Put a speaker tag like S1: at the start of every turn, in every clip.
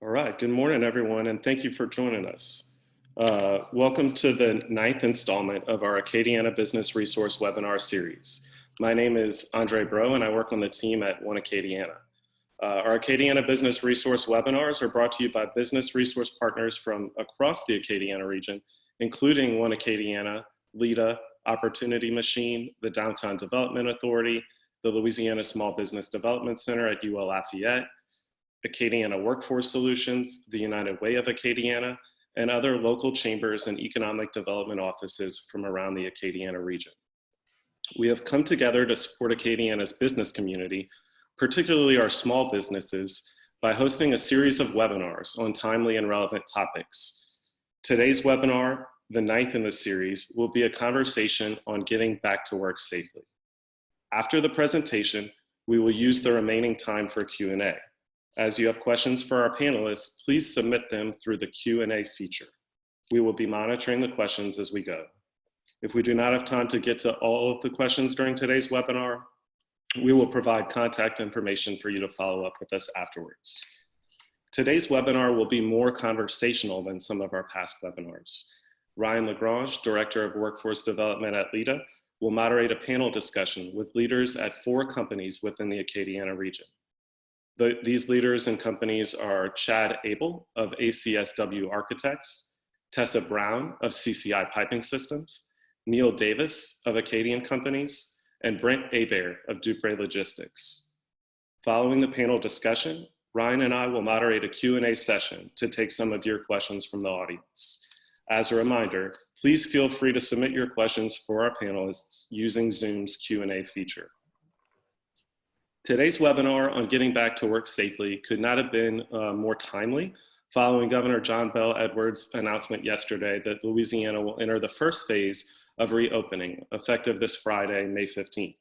S1: All right, good morning, everyone, and thank you for joining us. Welcome to the ninth installment of our Acadiana Business Resource webinar series. My name is Andre Bro, and I work on the team at One Acadiana. Our Acadiana Business Resource webinars are brought to you by business resource partners from across the Acadiana region, including One Acadiana, LEDA, Opportunity Machine, the Downtown Development Authority, the Louisiana Small Business Development Center at UL Lafayette, Acadiana Workforce Solutions, the United Way of Acadiana, and other local chambers and economic development offices from around the Acadiana region. We have come together to support Acadiana's business community, particularly our small businesses, by hosting a series of webinars on timely and relevant topics. Today's webinar, the ninth in the series, will be a conversation on getting back to work safely. After the presentation, we will use the remaining time for Q&A. As you have questions for our panelists, please submit them through the Q&A feature. We will be monitoring the questions as we go. If we do not have time to get to all of the questions during today's webinar, we will provide contact information for you to follow up with us afterwards. Today's webinar will be more conversational than some of our past webinars. Ryan Lagrange, Director of Workforce Development at LEDA, will moderate a panel discussion with leaders at 4 companies within the Acadiana region. These leaders and companies are Chad Abel of ACSW Architects, Tessa Brown of CCI Piping Systems, Neil Davis of Acadian Companies, and Brent Hebert of Dupre Logistics. Following the panel discussion, Ryan and I will moderate a Q&A session to take some of your questions from the audience. As a reminder, please feel free to submit your questions for our panelists using Zoom's Q&A feature. Today's webinar on getting back to work safely could not have been more timely following Governor John Bel Edwards' announcement yesterday that Louisiana will enter the first phase of reopening effective this Friday, May 15th.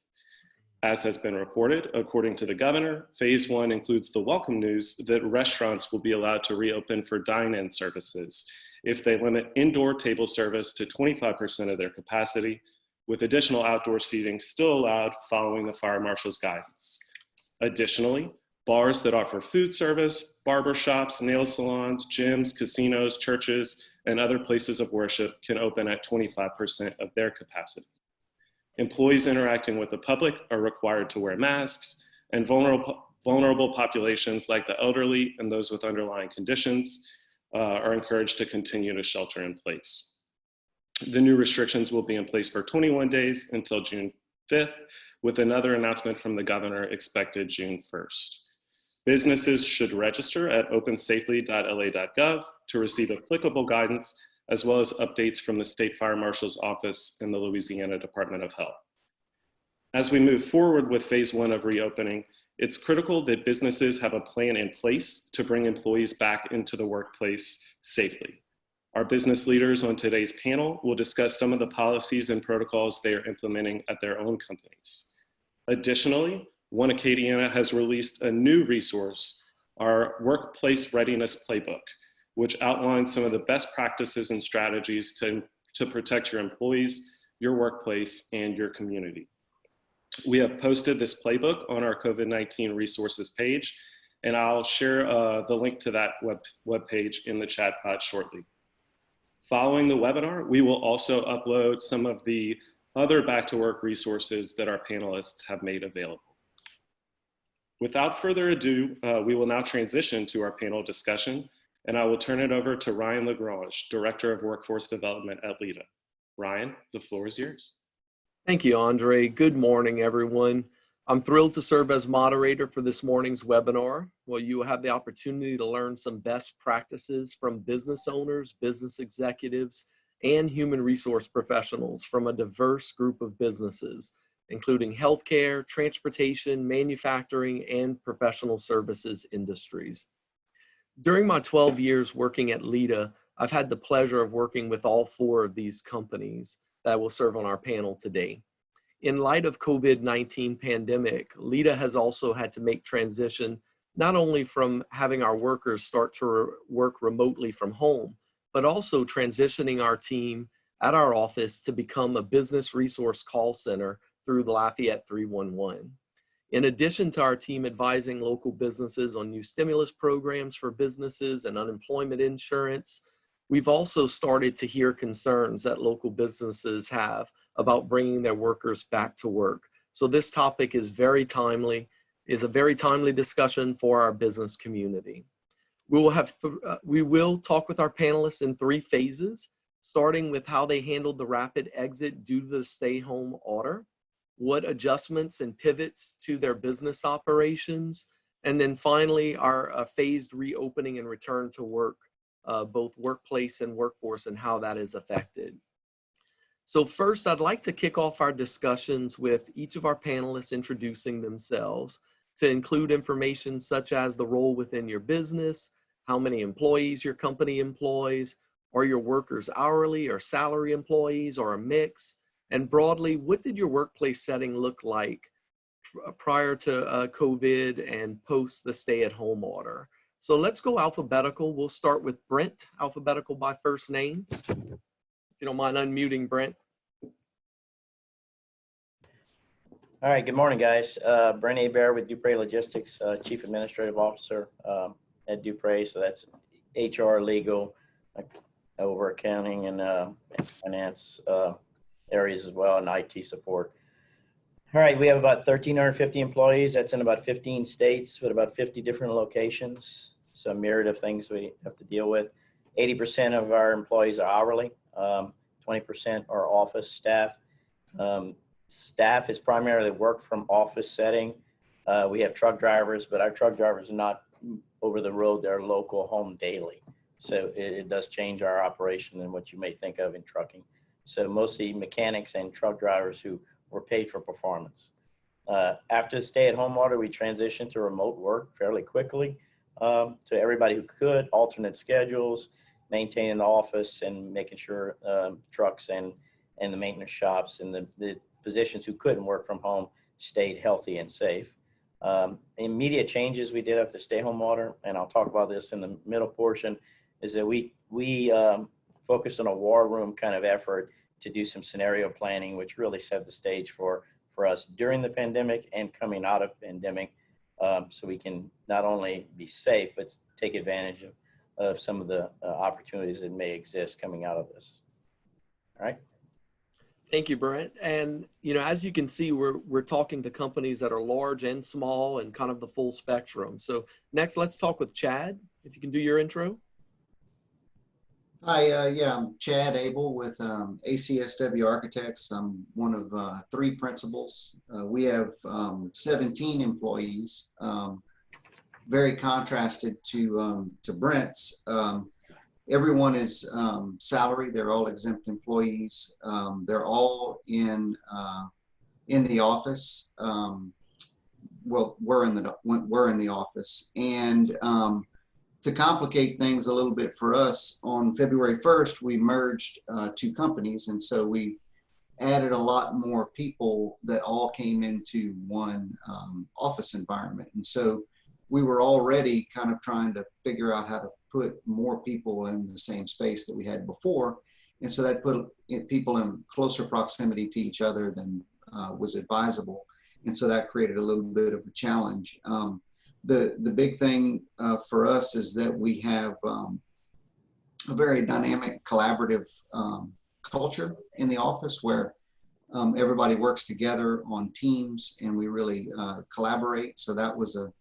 S1: As has been reported, according to the governor, phase 1 includes the welcome news that restaurants will be allowed to reopen for dine-in services if they limit indoor table service to 25% of their capacity, with additional outdoor seating still allowed following the fire marshal's guidance. Additionally, bars that offer food service, barber shops, nail salons, gyms, casinos, churches, and other places of worship can open at 25% of their capacity. Employees interacting with the public are required to wear masks, and vulnerable populations like the elderly and those with underlying conditions are encouraged to continue to shelter in place. The new restrictions will be in place for 21 days until June 5th, with another announcement from the governor expected June 1st. Businesses should register at opensafely.la.gov to receive applicable guidance, as well as updates from the State Fire Marshal's Office and the Louisiana Department of Health. As we move forward with phase 1 of reopening, it's critical that businesses have a plan in place to bring employees back into the workplace safely. Our business leaders on today's panel will discuss some of the policies and protocols they are implementing at their own companies. Additionally, One Acadiana has released a new resource, our Workplace Readiness Playbook, which outlines some of the best practices and strategies to protect your employees, your workplace, and your community. We have posted this playbook on our COVID-19 resources page, and I'll share the link to that web page in the chat pod shortly. Following the webinar, we will also upload some of the other back to work resources that our panelists have made available. Without further ado, we will now transition to our panel discussion, and I will turn it over to Ryan Lagrange, Director of Workforce Development at LEDA. Ryan, the floor is yours.
S2: Thank you, Andre. Good morning, everyone. I'm thrilled to serve as moderator for this morning's webinar, where you will have the opportunity to learn some best practices from business owners, business executives, and human resource professionals from a diverse group of businesses, including healthcare, transportation, manufacturing, and professional services industries. During my 12 years working at LEDA, I've had the pleasure of working with all 4 of these companies that will serve on our panel today. In light of COVID-19 pandemic, LEDA has also had to make transition not only from having our workers start to work remotely from home, but also transitioning our team at our office to become a business resource call center through the Lafayette 311. In addition to our team advising local businesses on new stimulus programs for businesses and unemployment insurance, we've also started to hear concerns that local businesses have about bringing their workers back to work. So this topic is a very timely discussion for our business community. We will talk with our panelists in 3 phases, starting with how they handled the rapid exit due to the stay-home order, what adjustments and pivots to their business operations, and then finally our phased reopening and return to work, both workplace and workforce, and how that is affected. So first, I'd like to kick off our discussions with each of our panelists introducing themselves, to include information such as the role within your business, how many employees your company employs, are your workers hourly or salary employees or a mix, and broadly, what did your workplace setting look like prior to COVID and post the stay-at-home order? So let's go alphabetical. We'll start with Brent, alphabetical by first name. If you don't mind unmuting, Brent.
S3: All right, good morning, guys. Brent Hebert with Dupre Logistics, Chief Administrative Officer at Dupre. So that's HR, legal, over accounting and finance areas as well, and IT support. All right, we have about 1,350 employees. That's in about 15 states with about 50 different locations. So a myriad of things we have to deal with. 80% of our employees are hourly. 20% are office staff. Staff is primarily work from office setting. We have truck drivers, but our truck drivers are not over the road. They're local, home daily. So it does change our operation than what you may think of in trucking. So mostly mechanics and truck drivers who were paid for performance. After the stay-at-home order, we transitioned to remote work fairly quickly to everybody who could, alternate schedules, maintaining the office and making sure trucks and the maintenance shops and the positions who couldn't work from home stayed healthy and safe. Immediate changes we did after the stay-home order, and I'll talk about this in the middle portion, is that we focused on a war room kind of effort to do some scenario planning, which really set the stage for us during the pandemic and coming out of pandemic, so we can not only be safe, but take advantage of some of the opportunities that may exist coming out of this. All right.
S2: Thank you, Brent. And as you can see, we're talking to companies that are large and small and kind of the full spectrum. So next, let's talk with Chad. If you can do your intro.
S4: Hi, yeah, I'm Chad Abel with ACSW Architects. I'm one of 3 principals. We have 17 employees, very contrasted to Brent's. Everyone is salary. They're all exempt employees. They're all in the office. Well, we're in the office, and to complicate things a little bit for us, on February 1st, we merged 2 companies. And so we added a lot more people that all came into one office environment. And so we were already kind of trying to figure out how to put more people in the same space that we had before. And so that put people in closer proximity to each other than was advisable. And so that created a little bit of a challenge. The big thing for us is that we have a very dynamic, collaborative culture in the office where everybody works together on teams and we really collaborate. So that was a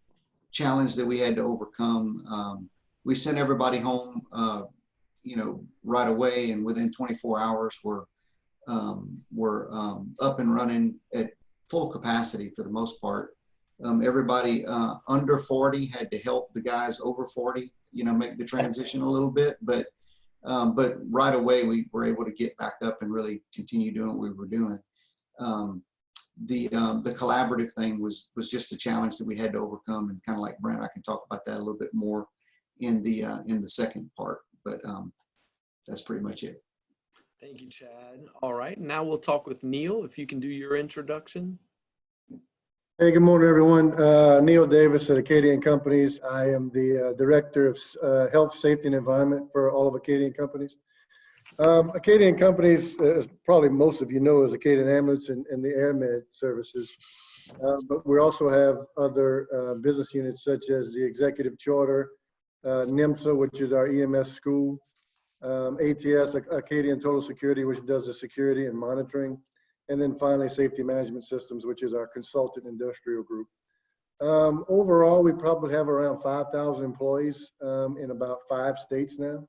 S4: challenge that we had to overcome. We sent everybody home, right away, and within 24 hours we're up and running at full capacity for the most part. Everybody under 40 had to help the guys over 40, make the transition a little bit, but right away we were able to get back up and really continue doing what we were doing. The collaborative thing was just a challenge that we had to overcome, and kind of like Brent, I can talk about that a little bit more in the second part, but that's pretty much it.
S2: Thank you, Chad. All right, now we'll talk with Neil. If you can do your introduction.
S5: Hey, good morning, everyone. Neil Davis at Acadian Companies. I am the Director of Health, Safety, and Environment for all of Acadian Companies. Acadian Companies, as probably most of you know, is Acadian Ambulance and the Air Med services. But we also have other business units such as the Executive Charter, NIMSA, which is our EMS school, ATS, Acadian Total Security, which does the security and monitoring, and then finally Safety Management Systems, which is our consultant industrial group. Overall, we probably have around 5,000 employees in about 5 states now.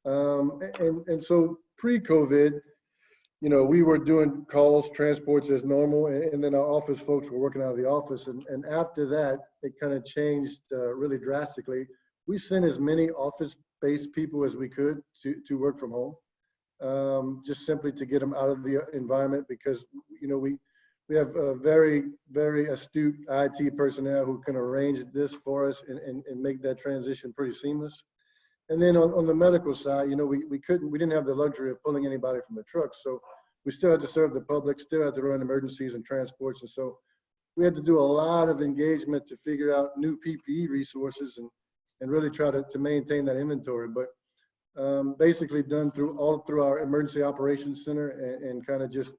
S5: And so pre-COVID, you know, we were doing calls, transports as normal, and then our office folks were working out of the office. And after that, it kind of changed really drastically. We sent as many office-based people as we could to work from home, just simply to get them out of the environment, because, you know, we have a very, very astute IT personnel who can arrange this for us and make that transition pretty seamless. And then on the medical side, you know, we didn't have the luxury of pulling anybody from the truck. So we still had to serve the public, still had to run emergencies and transports. And so we had to do a lot of engagement to figure out new PPE resources and really try to maintain that inventory. But basically done all through our emergency operations center and kind of just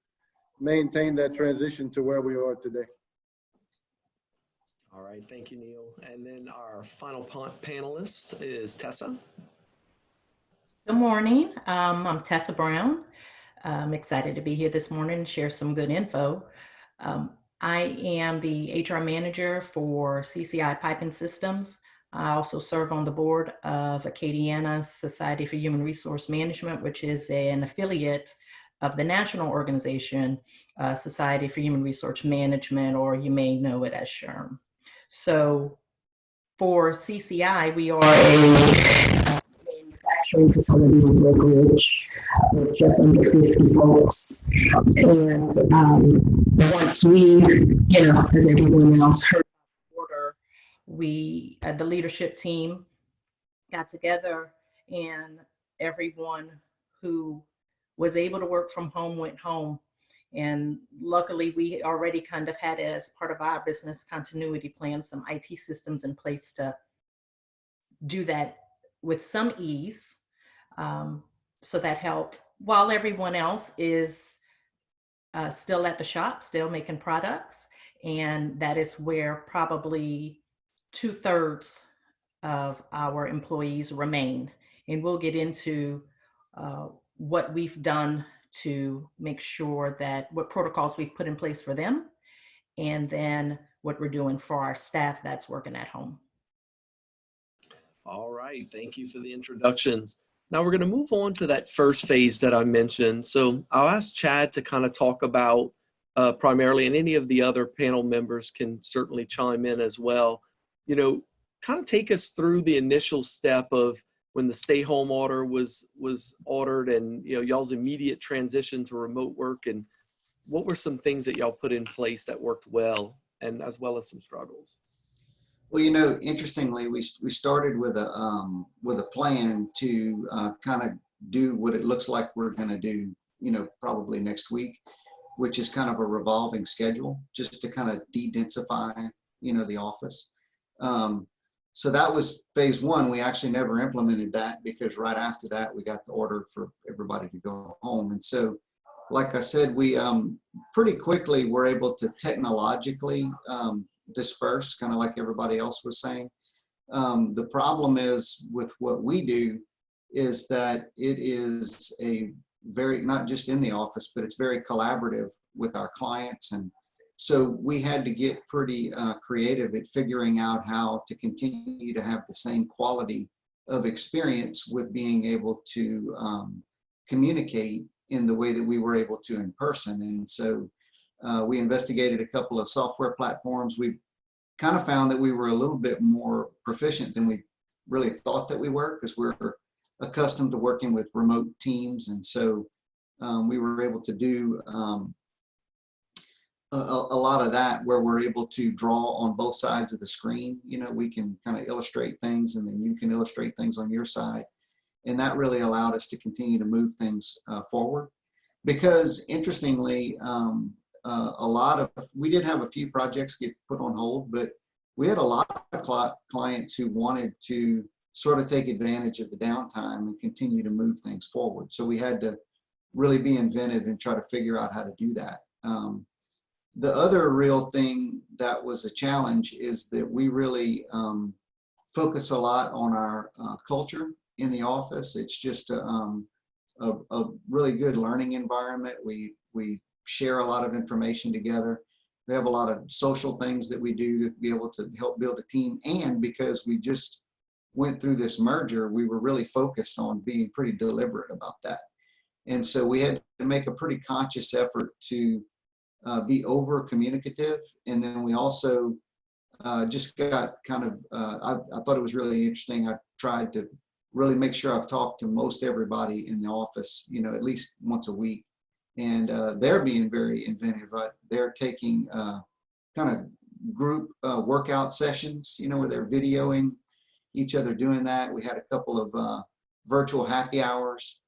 S5: maintain that transition to where we are today.
S2: All right, thank you, Neil. And then our final panelist is Tessa.
S6: Good morning. I'm Tessa Brown. I'm excited to be here this morning and share some good info. I am the HR manager for CCI Piping Systems. I also serve on the board of Acadiana Society for Human Resource Management, which is an affiliate of the national organization, Society for Human Resource Management, or you may know it as SHRM. So for CCI, we are a manufacturing facility in Brookridge with just under 50 folks. And once we, you know, as everyone else heard, we, the leadership team, got together, and everyone who was able to work from home went home. And luckily, we already kind of had, as part of our business continuity plan, some IT systems in place to do that with some ease. So that helped, while everyone else is still at the shop, still making products. And that is where probably 2/3 of our employees remain. And we'll get into what we've done to make sure that what protocols we've put in place for them, and then what we're doing for our staff that's working at home.
S2: All right, thank you for the introductions. Now we're going to move on to that first phase that I mentioned. So I'll ask Chad to kind of talk about primarily, and any of the other panel members can certainly chime in as well, you know, kind of take us through the initial step of when the stay home order was ordered, and, you know, y'all's immediate transition to remote work, and what were some things that y'all put in place that worked well, and as well as some struggles.
S4: Well, you know, interestingly, we started with a plan to kind of do what it looks like we're going to do, you know, probably next week, which is kind of a revolving schedule, just to kind of de-densify, you know, the office. So that was phase one. We actually never implemented that because right after that, we got the order for everybody to go home. And so, like I said, we pretty quickly were able to technologically disperse, kind of like everybody else was saying. The problem is with what we do is that it is a very, not just in the office, but it's very collaborative with our clients. And so we had to get pretty creative at figuring out how to continue to have the same quality of experience with being able to communicate in the way that we were able to in person. And so we investigated a couple of software platforms. We kind of found that we were a little bit more proficient than we really thought that we were, because we're accustomed to working with remote teams. And so we were able to do a lot of that, where we're able to draw on both sides of the screen. You know, we can kind of illustrate things, and then you can illustrate things on your side. And that really allowed us to continue to move things forward. Because interestingly, we did have a few projects get put on hold, but we had a lot of clients who wanted to sort of take advantage of the downtime and continue to move things forward. So we had to really be inventive and try to figure out how to do that. The other real thing that was a challenge is that we really focus a lot on our culture in the office. It's just a really good learning environment. We share a lot of information together. We have a lot of social things that we do to be able to help build a team. And because we just went through this merger, we were really focused on being pretty deliberate about that. And so we had to make a pretty conscious effort to be over communicative. And then we also just got kind of, I thought it was really interesting. I tried to really make sure I've talked to most everybody in the office, you know, at least once a week. And they're being very inventive. They're taking kind of group workout sessions, you know, where they're videoing each other doing that. We had a couple of virtual happy hours.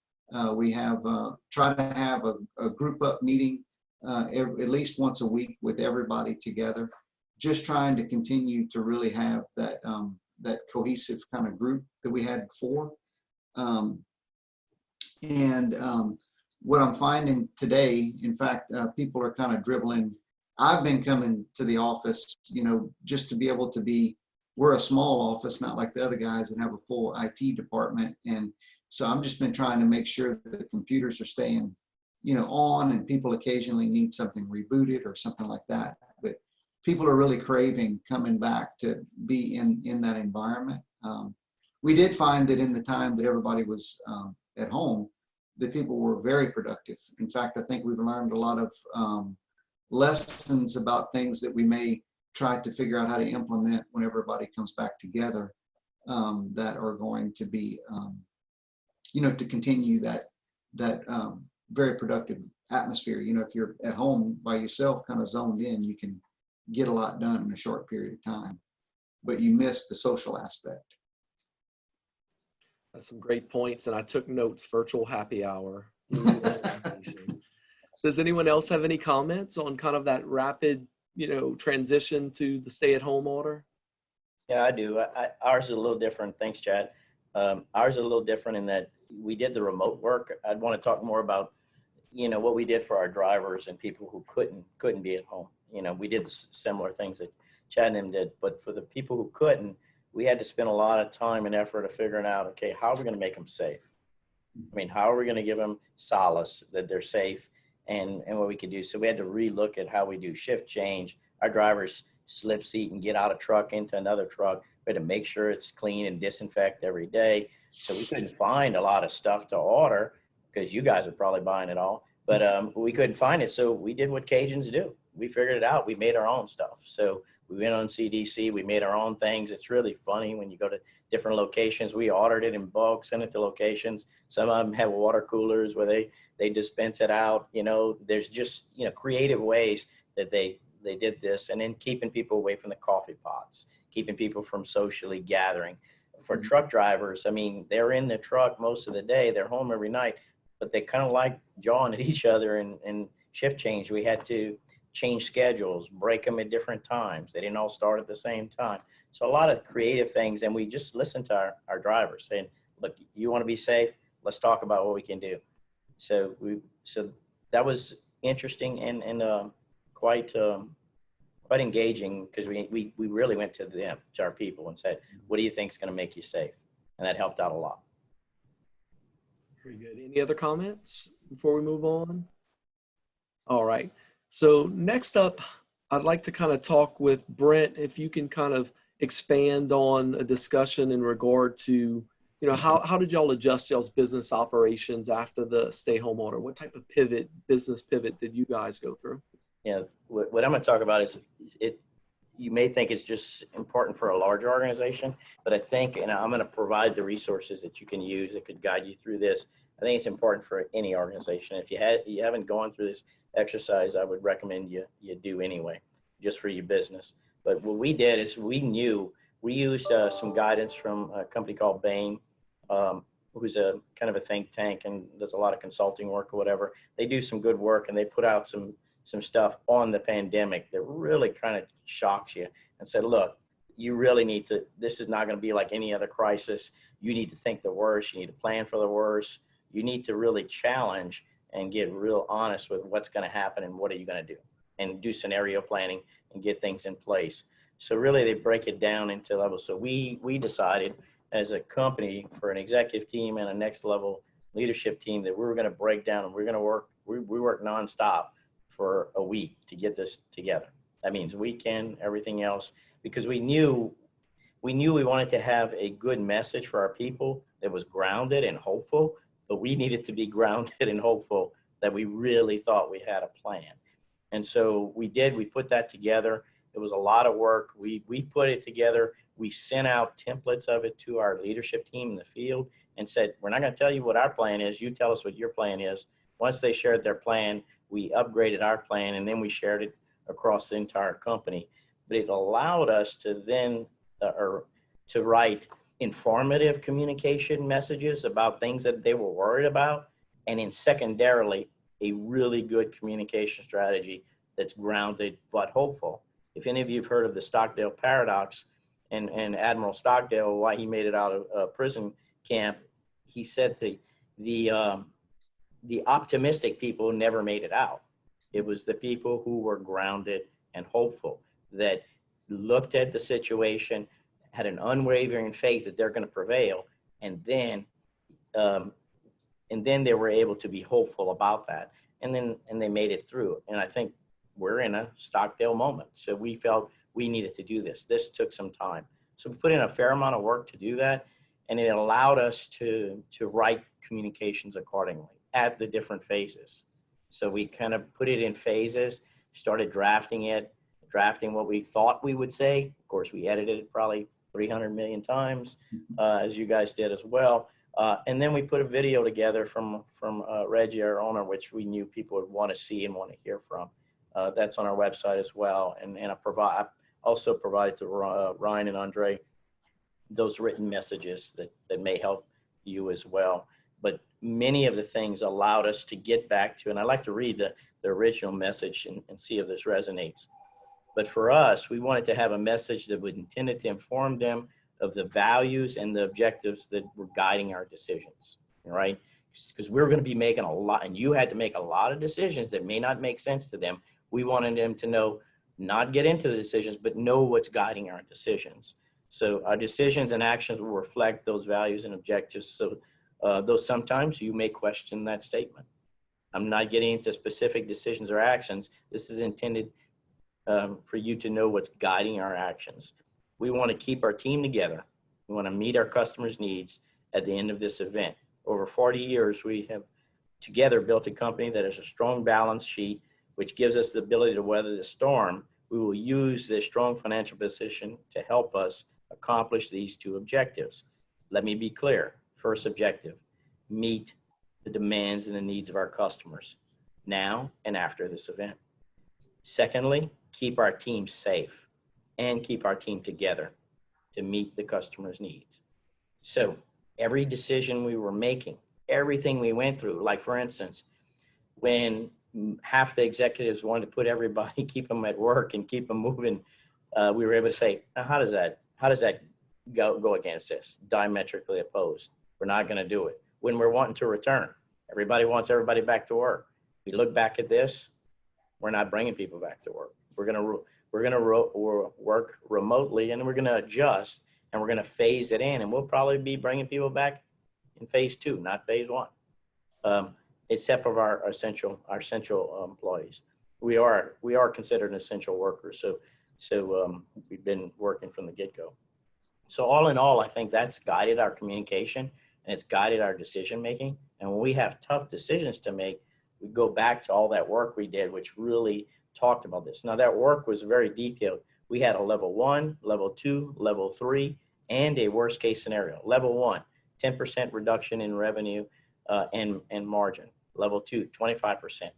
S4: We have tried to have a group up meeting at least once a week with everybody together, just trying to continue to really have that that cohesive kind of group that we had before. What I'm finding today, in fact, people are kind of dribbling. I've been coming to the office, you know, just to be able to be, we're a small office, not like the other guys that have a full IT department. And so I've just been trying to make sure that the computers are staying, you know, on, and people occasionally need something rebooted or something like that. But people are really craving coming back to be in that environment. We did find that in the time that everybody was at home, that people were very productive. In fact, I think we've learned a lot of lessons about things that we may try to figure out how to implement when everybody comes back together, that are going to be, you know, to continue that very productive atmosphere. You know, if you're at home by yourself, kind of zoned in, you can get a lot done in a short period of time, but you miss the social aspect.
S2: That's some great points, and I took notes. Virtual happy hour. Does anyone else have any comments on kind of that rapid, you know, transition to the stay-at-home order?
S3: Yeah, I do. Ours is a little different. Thanks, Chad. Ours is a little different in that we did the remote work. I'd want to talk more about, you know, what we did for our drivers and people who couldn't be at home. You know, we did similar things that Chad and them did, but for the people who couldn't, we had to spend a lot of time and effort of figuring out, okay, how are we going to make them safe? I mean, how are we going to give them solace that they're safe and what we could do? So we had to relook at how we do shift change. Our drivers slip seat and get out of truck into another truck. We had to make sure it's clean and disinfect every day. So we couldn't find a lot of stuff to order because you guys are probably buying it all, but we couldn't find it. So we did what Cajuns do. We figured it out. We made our own stuff. So we went on CDC. We made our own things. It's really funny when you go to different locations. We ordered it in bulk, sent it to locations. Some of them have water coolers where they dispense it out. You know, there's just, you know, creative ways that they did this, and then keeping people away from the coffee pots, keeping people from socially gathering. For truck drivers, I mean, they're in the truck most of the day. They're home every night, but they kind of like jawing at each other and shift change. We had to change schedules, break them at different times. They didn't all start at the same time. So a lot of creative things. And we just listened to our drivers saying, look, you want to be safe? Let's talk about what we can do. So that was interesting and quite engaging, because we really went to them, to our people, and said, what do you think is going to make you safe? And that helped out a lot.
S2: Very good. Any other comments before we move on? All right. So next up, I'd like to kind of talk with Brent, if you can kind of expand on a discussion in regard to, you know, how did y'all adjust y'all's business operations after the stay-home order? What type of business pivot did you guys go through?
S3: Yeah, what I'm going to talk about is you may think it's just important for a larger organization, but I think, and I'm going to provide the resources that you can use that could guide you through this. I think it's important for any organization. If you haven't gone through this exercise, I would recommend you do anyway, just for your business. But what we did is we used some guidance from a company called Bain, who's a kind of a think tank and does a lot of consulting work or whatever. They do some good work, and they put out some stuff on the pandemic that really kind of shocks you and said, look, you really need to, this is not going to be like any other crisis. You need to think the worst. You need to plan for the worst. You need to really challenge and get real honest with what's going to happen and what are you going to do. and do scenario planning and get things in place. So really they break it down into levels. So we decided as a company for an executive team and a next level leadership team that we were going to break down and we're going to work, we work nonstop for a week to get this together. That means weekend, everything else, because we knew we wanted to have a good message for our people that was grounded and hopeful, but we needed to be grounded and hopeful that we really thought we had a plan. And so we put that together. It was a lot of work. We put it together. We sent out templates of it to our leadership team in the field and said, we're not going to tell you what our plan is. You tell us what your plan is. Once they shared their plan, we upgraded our plan and then we shared it across the entire company. But it allowed us to then, to write informative communication messages about things that they were worried about. And then secondarily, a really good communication strategy that's grounded but hopeful. If any of you have heard of the Stockdale paradox and Admiral Stockdale, why he made it out of prison camp, he said the optimistic people never made it out. It was the people who were grounded and hopeful that looked at the situation, had an unwavering faith that they're going to prevail, and then they were able to be hopeful about that, and they made it through. And I think we're in a Stockdale moment, so we felt we needed to do this. This took some time, so we put in a fair amount of work to do that, and it allowed us to write communications accordingly at the different phases. So we kind of put it in phases, started drafting what we thought we would say. Of course, we edited it probably 300 million times, as you guys did as well. And then we put a video together from Reggie, our owner, which we knew people would want to see and want to hear from. That's on our website as well. And I also provided to Ryan and Andre those written messages that may help you as well. But many of the things allowed us to get back to, and I'd like to read the original message and see if this resonates. But for us, we wanted to have a message that was intended to inform them of the values and the objectives that were guiding our decisions, right? Because we were going to be making a lot, and you had to make a lot of decisions that may not make sense to them. We wanted them to know, not get into the decisions, but know what's guiding our decisions. So our decisions and actions will reflect those values and objectives. So though sometimes you may question that statement. I'm not getting into specific decisions or actions. This is intended for you to know what's guiding our actions. We want to keep our team together. We want to meet our customers' needs at the end of this event. Over 40 years, we have together built a company that has a strong balance sheet, which gives us the ability to weather the storm. We will use this strong financial position to help us accomplish these two objectives. Let me be clear. First objective, meet the demands and the needs of our customers now and after this event. Secondly, keep our team safe and keep our team together to meet the customer's needs. So every decision we were making, everything we went through, like for instance, when half the executives wanted to put everybody, keep them at work and keep them moving, we were able to say, now, how does that go against this? Diametrically opposed. We're not going to do it. When we're wanting to return, everybody wants everybody back to work. We look back at this, we're not bringing people back to work. We're going to work remotely, and we're going to adjust, and we're going to phase it in, and we'll probably be bringing people back in phase 2, not phase 1. Except for our essential employees. We are considered essential workers. So we've been working from the get-go. So all in all, I think that's guided our communication and it's guided our decision-making. And when we have tough decisions to make, we go back to all that work we did, which really talked about this. Now that work was very detailed. We had a level 1, level 2, level 3, and a worst case scenario. Level 1, 10% reduction in revenue and margin. Level 2, 25%.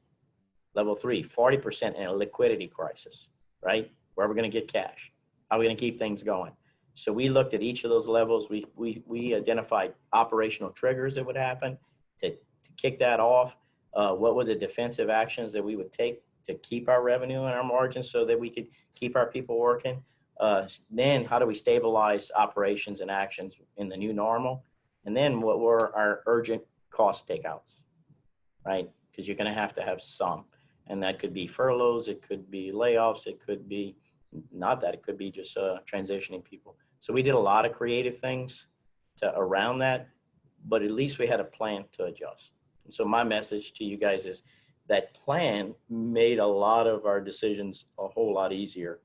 S3: Level 3, 40% in a liquidity crisis, right? Where are we going to get cash? How are we going to keep things going? So we looked at each of those levels. We identified operational triggers that would happen to kick that off. What were the defensive actions that we would take to keep our revenue and our margins so that we could keep our people working? Then how do we stabilize operations and actions in the new normal? And then what were our urgent cost takeouts, right? Because you're going to have some. And that could be furloughs, it could be layoffs, it could be not that, it could be just transitioning people. So we did a lot of creative things around that, but at least we had a plan to adjust. And so my message to you guys is that plan made a lot of our decisions a whole lot easier.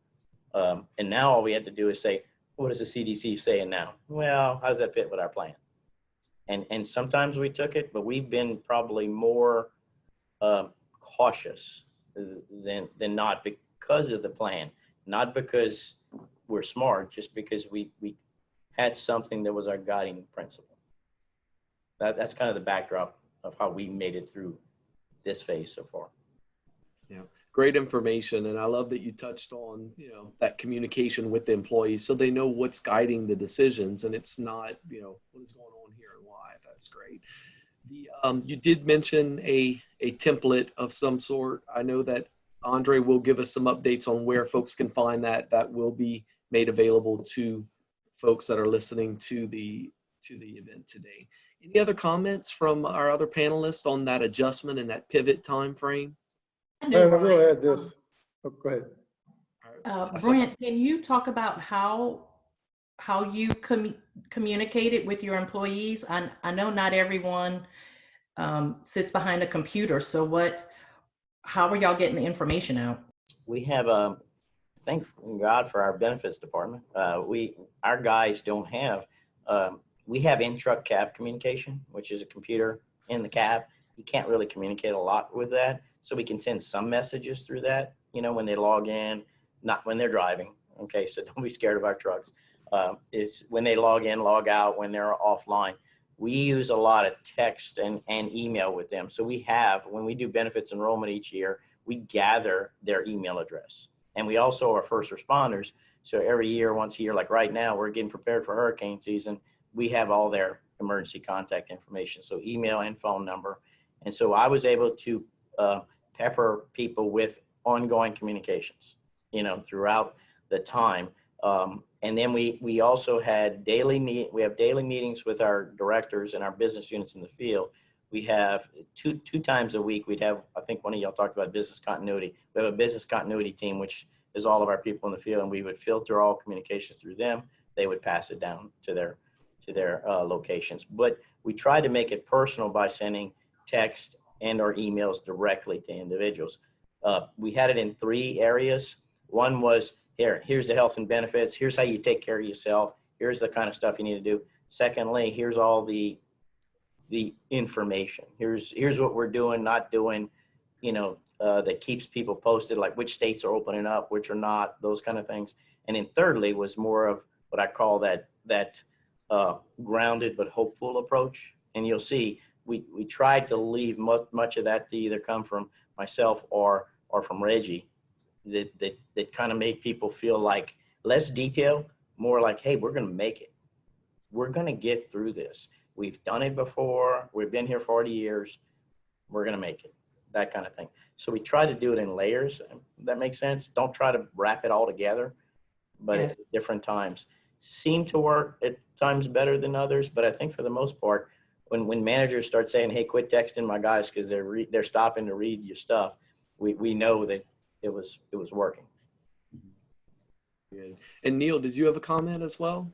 S3: And now all we had to do is say, what is the CDC saying now? Well, how does that fit with our plan? And sometimes we took it, but we've been probably more cautious than not because of the plan, not because we're smart, just because we had something that was our guiding principle. That's kind of the backdrop of how we made it through this phase so far.
S2: Yeah, great information. And I love that you touched on, that communication with the employees so they know what's guiding the decisions and it's not, what is going on here and why. That's great. You did mention a template of some sort. I know that Andre will give us some updates on where folks can find that. That will be made available to folks that are listening to the event today. Any other comments from our other panelists on that adjustment and that pivot time frame?
S5: Brent, I will add this. Oh, go ahead.
S6: Brent, can you talk about how you communicated with your employees? I know not everyone sits behind a computer, so how are y'all getting the information out?
S3: We have thank God for our benefits department. Our guys don't have. We have in-truck cab communication, which is a computer in the cab. You can't really communicate a lot with that. So we can send some messages through that, when they log in, not when they're driving. Okay, so don't be scared of our trucks. It's when they log in, log out, when they're offline. We use a lot of text and email with them. So when we do benefits enrollment each year, we gather their email address. And we also are first responders. So every year, once a year, like right now, we're getting prepared for hurricane season. We have all their emergency contact information, so email and phone number. And so I was able to pepper people with ongoing communications, throughout the time. And then we also had daily meetings with our directors and our business units in the field. We have two times a week. We'd have, I think one of y'all talked about business continuity. We have a business continuity team, which is all of our people in the field, and we would filter all communications through them. They would pass it down to their locations. But we tried to make it personal by sending text and or emails directly to individuals. We had it in 3 areas. One was, here's the health and benefits. Here's how you take care of yourself. Here's the kind of stuff you need to do. Secondly, here's all the information. Here's what we're doing, not doing, that keeps people posted, like which states are opening up, which are not, those kind of things. And then thirdly was more of what I call that grounded but hopeful approach. And you'll see we tried to leave much of that to either come from myself or from Reggie, that kind of made people feel like less detail, more like, hey, we're going to make it. We're going to get through this. We've done it before. We've been here 40 years. We're going to make it, that kind of thing. So we try to do it in layers. That makes sense. Don't try to wrap it all together, but
S6: Yes.
S3: at different times. Seem to work at times better than others, but I think for the most part, when managers start saying, hey, quit texting my guys because they're stopping to read your stuff, we know that it was working.
S2: Good. And Neil, did you have a comment as well?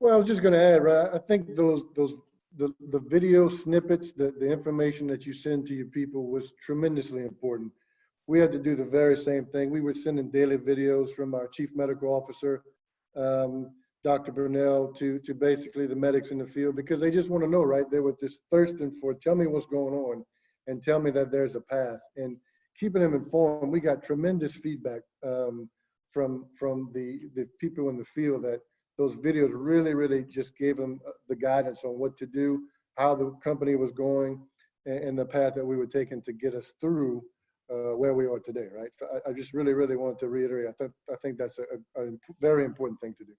S5: Well, I was just going to add, right? I think the video snippets, the information that you send to your people was tremendously important. We had to do the very same thing. We were sending daily videos from our chief medical officer, Dr. Burnell, to basically the medics in the field, because they just want to know, right? They were just thirsting for, tell me what's going on and tell me that there's a path. And keeping them informed, we got tremendous feedback from the people in the field that those videos really just gave them the guidance on what to do, how the company was going, and the path that we were taking to get us through where we are today, right? So I just really wanted to reiterate, I think that's a very important thing to do.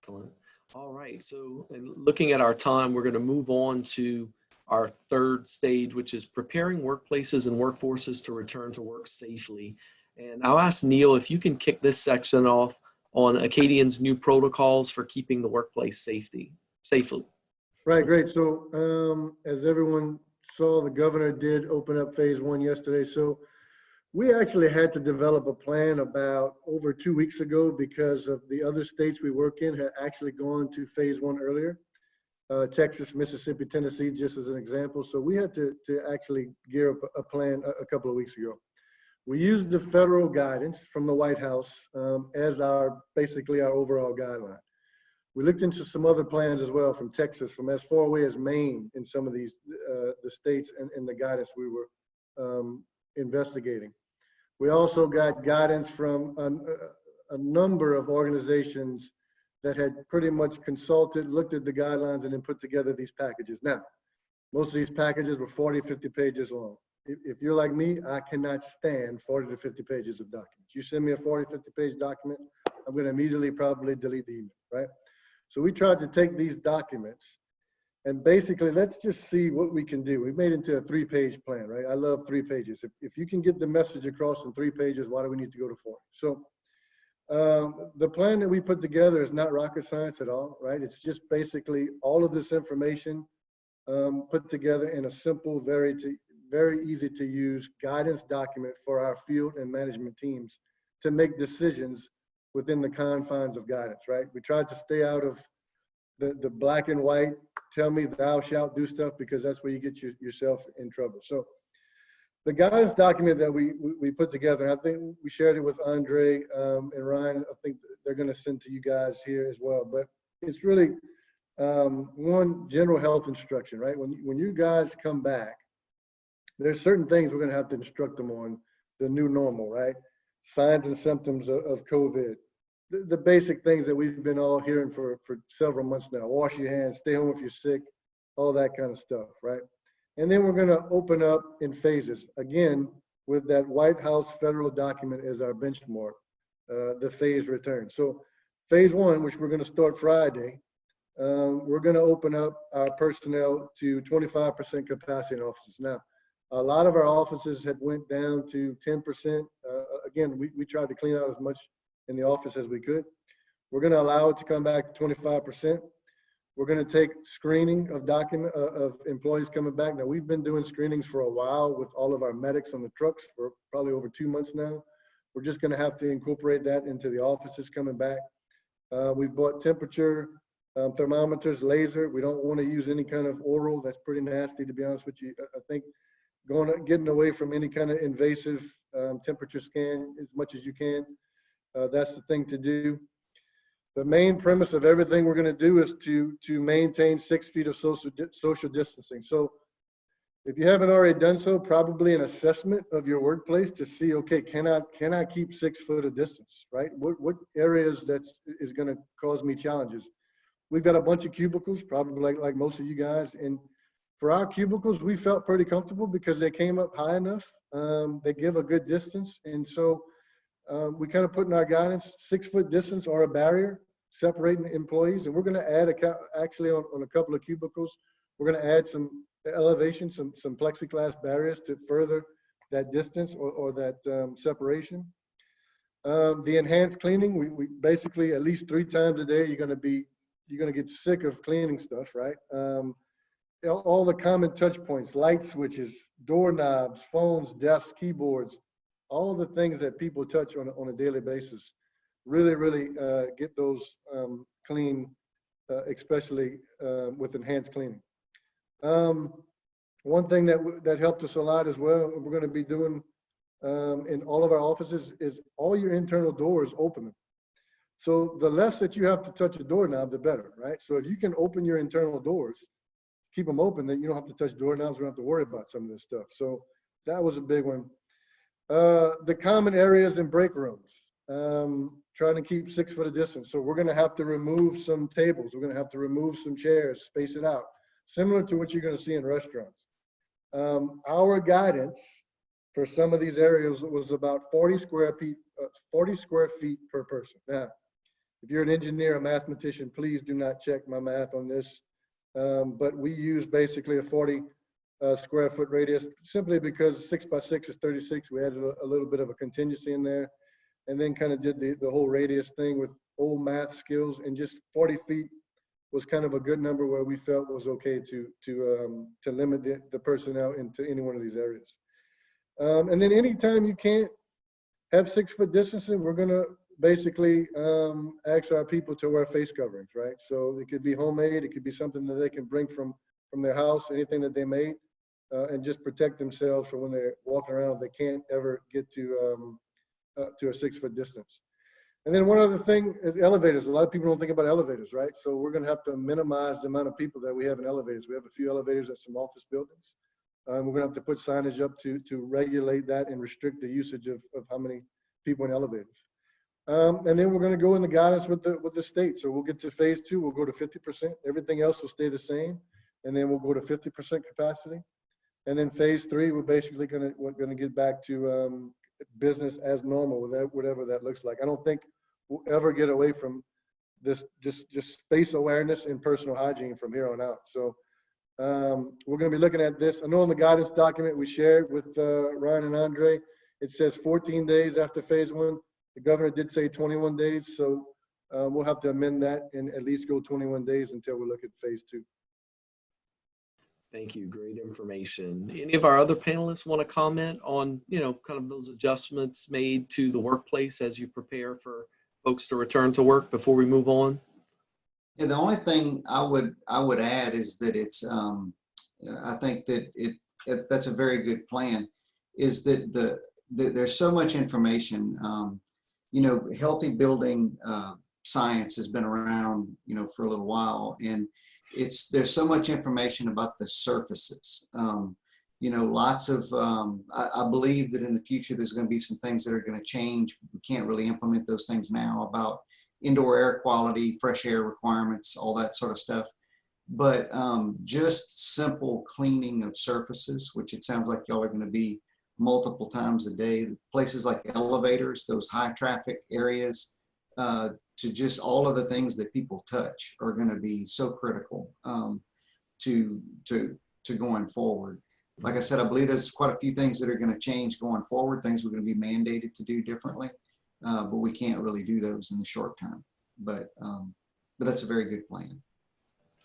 S2: Excellent. All right. So, and looking at our time, we're going to move on to our third stage, which is preparing workplaces and workforces to return to work safely. And I'll ask Neil if you can kick this section off on Acadian's new protocols for keeping the workplace safely.
S5: Right, great. So as everyone saw the governor did open up phase 1 yesterday. So we actually had to develop a plan about over 2 weeks ago because of the other states we work in had actually gone to phase 1 earlier. Texas, Mississippi, Tennessee, just as an example. So we had to actually gear up a plan a couple of weeks ago. We used the federal guidance from the White House as basically our overall guideline. We looked into some other plans as well from Texas, from as far away as Maine in some of these, the states and the guidance we were investigating. We also got guidance from a number of organizations that had pretty much consulted, looked at the guidelines, and then put together these packages. Now, most of these packages were 40, 50 pages long. If you're like me, I cannot stand 40 to 50 pages of documents. You send me a 40, 50 page document, I'm going to immediately probably delete the email, right? So we tried to take these documents and basically, let's just see what we can do. We made it into a 3-page plan, right? I love 3 pages. If you can get the message across in 3 pages, why do we need to go to 4? So the plan that we put together is not rocket science at all, right? It's just basically all of this information put together in a simple, very easy to use guidance document for our field and management teams to make decisions within the confines of guidance, right? We tried to stay out of the black and white, tell me thou shalt do stuff, because that's where you get yourself in trouble. So the guidance document that we put together, I think we shared it with Andre and Ryan. I think they're going to send to you guys here as well. But it's really one, general health instruction, right? When you guys come back, there's certain things we're going to have to instruct them on, the new normal, right? Signs and symptoms of COVID. The basic things that we've been all hearing for several months now. Wash your hands, stay home if you're sick, all that kind of stuff, right? And then we're going to open up in phases, again, with that White House federal document as our benchmark, the phase return. So phase 1, which we're going to start Friday, we're going to open up our personnel to 25% capacity in offices. Now, a lot of our offices had went down to 10%. Again, we tried to clean out as much in the office as we could. We're going to allow it to come back to 25%. We're going to take screening of employees coming back. Now, we've been doing screenings for a while with all of our medics on the trucks for probably over 2 months now. We're just going to have to incorporate that into the offices coming back. We've bought temperature thermometers, laser. We don't want to use any kind of oral. That's pretty nasty, to be honest with you. I think getting away from any kind of invasive temperature scan as much as you can. That's the thing to do. The main premise of everything we're going to do is to maintain 6 feet of social distancing. So if you haven't already done so, probably an assessment of your workplace to see, okay, can I keep 6 foot of distance, right? What areas is going to cause me challenges? We've got a bunch of cubicles, probably like most of you guys. And for our cubicles, we felt pretty comfortable because they came up high enough. They give a good distance. And so we kind of put in our guidance, 6 foot distance or a barrier separating employees. And we're going to add actually on a couple of cubicles, we're going to add some elevation, some plexiglass barriers to further that distance or that separation. The enhanced cleaning, we basically at least 3 times a day, you're going to get sick of cleaning stuff, right? All the common touch points, light switches, doorknobs, phones, desks, keyboards, all the things that people touch on a daily basis. Really get those clean, especially with enhanced cleaning. One thing that helped us a lot as well, we're going to be doing in all of our offices, is all your internal doors open them. So the less that you have to touch a doorknob, the better, right? So if you can open your internal doors, keep them open, then you don't have to touch doorknobs, you don't have to worry about some of this stuff. So that was a big one. The common areas in break rooms, trying to keep 6 foot of distance. So we're going to have to remove some tables. We're going to have to remove some chairs, space it out, similar to what you're going to see in restaurants. Our guidance for some of these areas was about 40 square feet per person. Now, if you're an engineer, a mathematician, please do not check my math on this. But we use basically a 40 square foot radius simply because 6 by 6 is 36. We added a little bit of a contingency in there, and then kind of did the whole radius thing with old math skills, and just 40 feet was kind of a good number where we felt was okay to limit the personnel into any one of these areas. And then anytime you can't have 6 foot distancing, we're gonna basically ask our people to wear face coverings, right? So it could be homemade, it could be something that they can bring from their house, anything that they made, and just protect themselves from when they're walking around. They can't ever get to a 6 foot distance. And then one other thing is elevators. A lot of people don't think about elevators, right? So we're gonna have to minimize the amount of people that we have in elevators. We have a few elevators at some office buildings. We're gonna have to put signage up to regulate that and restrict the usage of how many people in elevators. And then we're gonna go in the guidance with the state. So we'll get to phase 2, we'll go to 50%. Everything else will stay the same. And then we'll go to 50% capacity. And then phase 3, we're basically gonna get back to business as normal, whatever that looks like. I don't think we'll ever get away from this, just space awareness and personal hygiene from here on out. So we're going to be looking at this. I know in the guidance document we shared with Ryan and Andre, it says 14 days after phase 1. The governor did say 21 days. So we'll have to amend that and at least go 21 days until we look at phase 2.
S2: Thank you. Great information. Any of our other panelists want to comment on, kind of those adjustments made to the workplace as you prepare for folks to return to work before we move on?
S4: Yeah, the only thing I would add is that it's I think that that's a very good plan. Is that there's so much information. Healthy building science has been around for a little while, and there's so much information about the surfaces. Lots of, I believe that in the future, there's going to be some things that are going to change. We can't really implement those things now about indoor air quality, fresh air requirements, all that sort of stuff. But just simple cleaning of surfaces, which it sounds like y'all are going to be multiple times a day. Places like elevators, those high traffic areas, to just all of the things that people touch are going to be so critical to going forward. Like I said, I believe there's quite a few things that are going to change going forward, things we're going to be mandated to do differently, but we can't really do those in the short term. But that's a very good plan.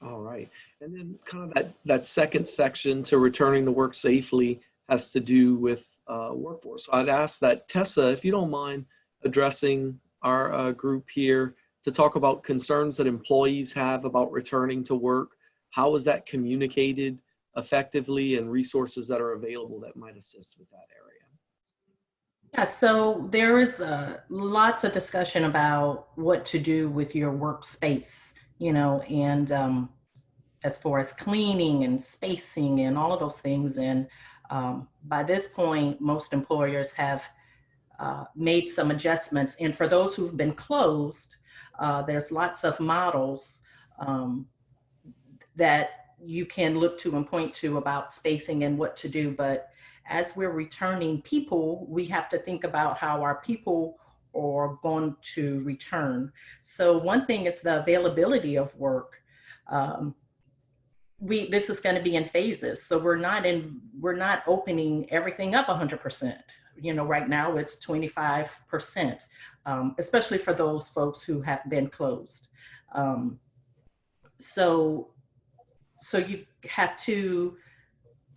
S2: All right. And then kind of that second section to returning to work safely has to do with workforce. So I'd ask that Tessa, if you don't mind addressing our group here to talk about concerns that employees have about returning to work. How is that communicated effectively, and resources that are available that might assist with that area?
S6: Yeah, so there is lots of discussion about what to do with your workspace, and as far as cleaning and spacing and all of those things. And by this point, most employers have made some adjustments. And for those who've been closed, there's lots of models that you can look to and point to about spacing and what to do. But as we're returning people, we have to think about how our people are going to return. So one thing is the availability of work. This is going to be in phases. So we're not opening everything up 100%. Right now it's 25%, especially for those folks who have been closed. So you have to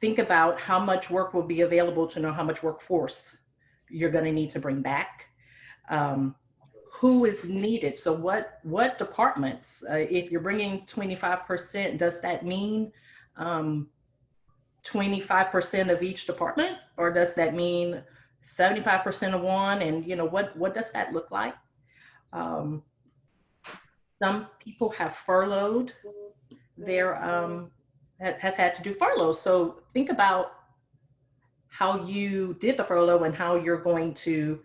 S6: think about how much work will be available to know how much workforce you're going to need to bring back. Who is needed? So what departments? If you're bringing 25%, does that mean 25% of each department, or does that mean 75% of one? And what does that look like? Some people have furloughed has had to do furloughs. So think about how you did the furlough and how you're going to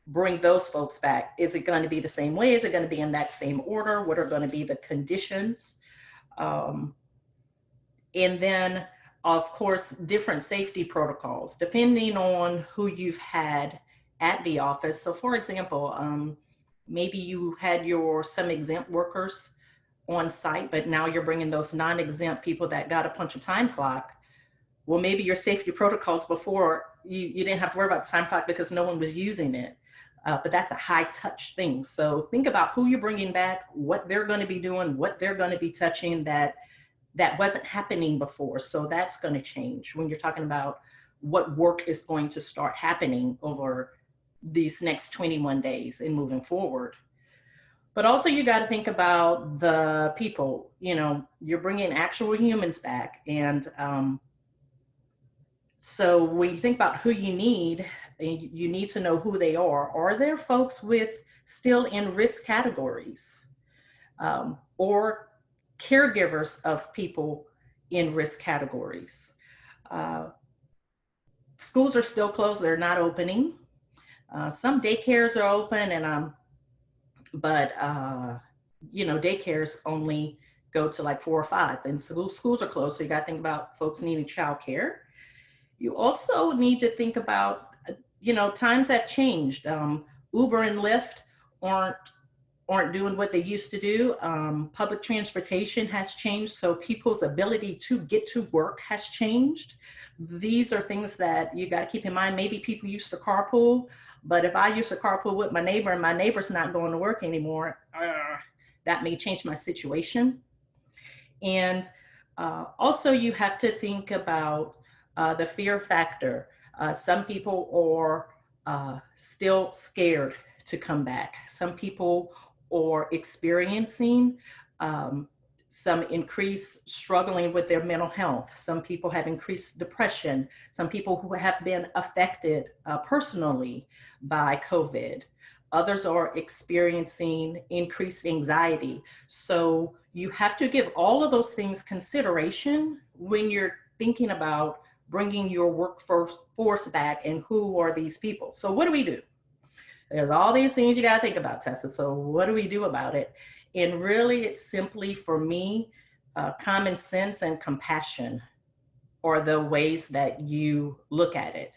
S6: bring those folks back. Is it going to be the same way? Is it going to be in that same order? What are going to be the conditions? And then, of course, different safety protocols, depending on who you've had at the office. So for example, maybe you had some exempt workers on site, but now you're bringing those non-exempt people that got to punch a time clock. Well, maybe your safety protocols before, you didn't have to worry about the time clock because no one was using it. but that's a high touch thing. So think about who you're bringing back, what they're going to be doing, what they're going to be touching that wasn't happening before. So that's going to change when you're talking about what work is going to start happening over these next 21 days and moving forward. But also you got to think about the people, you know, you're bringing actual humans back. And so when you think about who you need to know who they are. Are there folks with still in risk categories or caregivers of people in risk categories? Schools are still closed, they're not opening. Some daycares are open, but you know, daycares only go to like 4 or 5, and schools are closed. So you got to think about folks needing childcare. You also need to think about, you know, times have changed. Uber and Lyft aren't doing what they used to do. Public transportation has changed, so people's ability to get to work has changed. These are things that you got to keep in mind. Maybe people used to carpool, but if I used to carpool with my neighbor and my neighbor's not going to work anymore, that may change my situation. And also you have to think about the fear factor. Some people are still scared to come back. Some people are experiencing some increased struggling with their mental health. Some people have increased depression. Some people who have been affected personally by COVID. Others are experiencing increased anxiety. So you have to give all of those things consideration when you're thinking about bringing your workforce back and who are these people. So what do we do? There's all these things you got to think about, Tessa. So what do we do about it? And really, it's simply, for me, common sense and compassion are the ways that you look at it.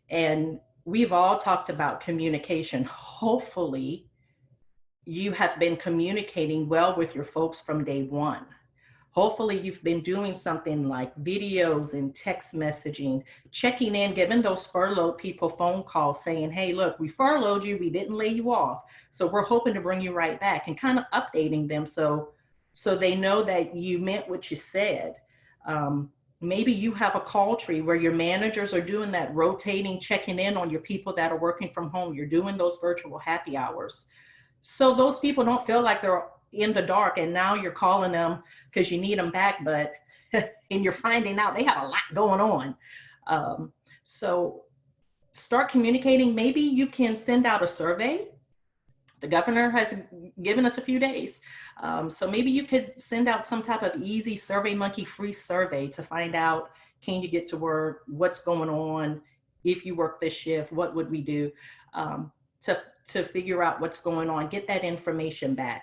S6: And we've all talked about communication. Hopefully, you have been communicating well with your folks from day one. Hopefully you've been doing something like videos and text messaging, checking in, giving those furloughed people phone calls saying, hey, look, we furloughed you, we didn't lay you off. So we're hoping to bring you right back, and kind of updating them so they know that you meant what you said. Maybe you have a call tree where your managers are doing that rotating, checking in on your people that are working from home. You're doing those virtual happy hours. So those people don't feel like they're in the dark, and now you're calling them because you need them back, but and you're finding out they have a lot going on. So start communicating. Maybe you can send out a survey. The governor has given us a few days. So maybe you could send out some type of easy SurveyMonkey free survey to find out, can you get to work? What's going on? If you work this shift, what would we do? To figure out what's going on, get that information back.